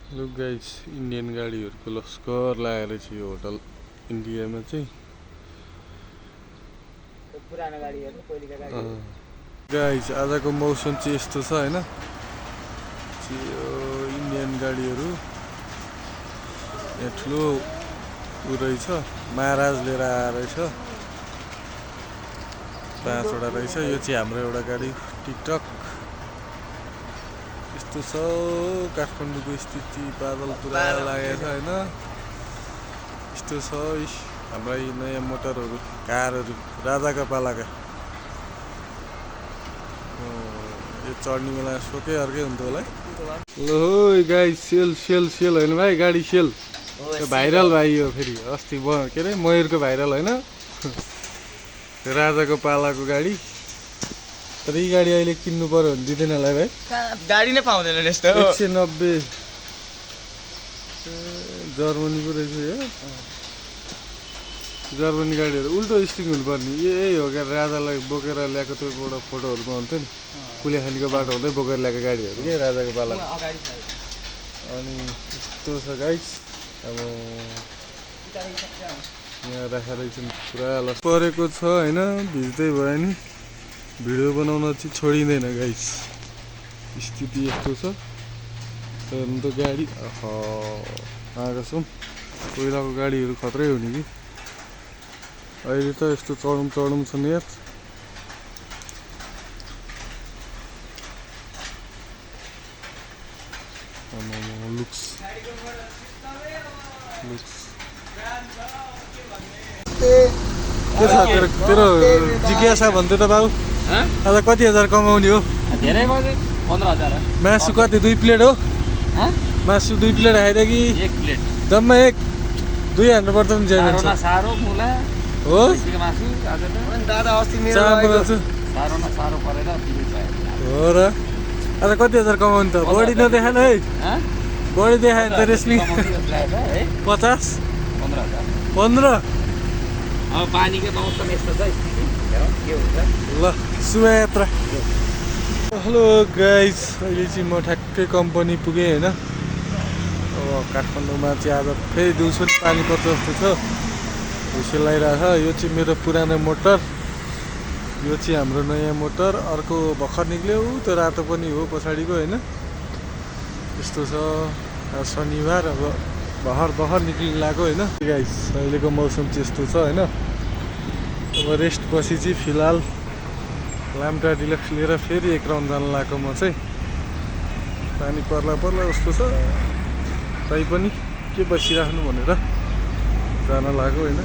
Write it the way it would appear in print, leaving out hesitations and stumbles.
look guys Indian गाडीहरूको लस्कर लागेर चाहिँ यो होटल इन्डियामा चाहिँ पुरानो गाडीहरु पहिलेका गाडी गाइस आजको मौसम चाहिँ यस्तो छ हैन यो इन्डियन गाडीहरू यहाँ ठुलो उ रहेछ महाराज लिएर आएर रहेछ 5 वटा रहेछ यो चाहिँ हाम्रो एउटा गाडी टिकटक यस्तो छ काठमाडौँको स्थिति बादल पुरा लागेको छ हैन यस्तो छ हाम्रा यी नयाँ मोटरहरू कारहरू राजाका पालाका यो चढ्ने बेला सोकै अर्कै हुन्थ्यो होला लो गाइस सेल सेल सेल हैन भाइ गाडी सेल यो भाइरल भाइ यो फेरि अस्ति के अरे मयूरको भाइरल हैन राजाको पालाको गाडी तर यी गाडी अहिले किन्नु पर्यो भने दिँदैन होला भाइ गाडी नै पाउँदैन यस्तो 190 जर्मनीको रहेछ यो जर्मनी गाडीहरू उल्टो स्टिङ हुनुपर्ने यही हो क्या राजालाई बोकेर ल्याएको त्यो एउटा फोटोहरूमा हुन्थ्यो नि कुलेखानीको बाटो हुँदै बोकेर ल्याएको गाडीहरू के राजाको पाला अनि यस्तो छ गाइस अब यहाँ राखेर एकछिन पुरा लस परेको छ होइन भिज्दै भयो नि भिडियो बनाउन चाहिँ छोडिँदैन गाइस स्थिति यस्तो छ हेर्नु त गाडी आएको छौँ पहिलाको गाडीहरू खत्रै हुने कि अहिले त यस्तो चढौँ चढौँ छ नि यार लुक्स के छ तेरो जिज्ञासा भन्थ्यो त बाबु आज कति हजार कमाउने हो धेरै भयो 15000 मासु कति 2 प्लेट हो मासु 2 प्लेट खाइदियो कि 1 प्लेट जम्मा 2 हान्नु पर्छ नि ज्यादा सारो मुला हो मासु आज त दादा अस्ति मेरो सारो परेर हो र आज कति हजार कमाउने त बडी नदेखाएन है बडी देखाएन त रेस्लिङ 50 15000 अब पानीको मौसम यस्तो छ के हुन्छ ल शुभयात्रा हेलो गाइस अहिले चाहिँ म ठ्याक्कै कम्पनी पुगेँ होइन अब काठमाडौँमा चाहिँ आज फेरि दिउँसो पानी पर्छ जस्तो छ हुइसेल लगाइरहेको छ यो चाहिँ मेरो पुरानो मोटर यो चाहिँ हाम्रो नयाँ मोटर अर्को भर्खर निक्ल्यो त्यो रातो पनि हो पछाडिको होइन यस्तो छ शनिबार अब भर्खर निक्लिनु लाग्यो होइन गाइस अहिलेको मौसम चाहिँ यस्तो छ होइन अब रेस्ट पछि चाहिँ फिलहाल लाम्टा डिलक्स लिएर फेरि एक राउन्ड जानु लाग्यो म चाहिँ पानी पर्ला जस्तो छ तैपनि के बसिराख्नु भनेर जान लाग्यो होइन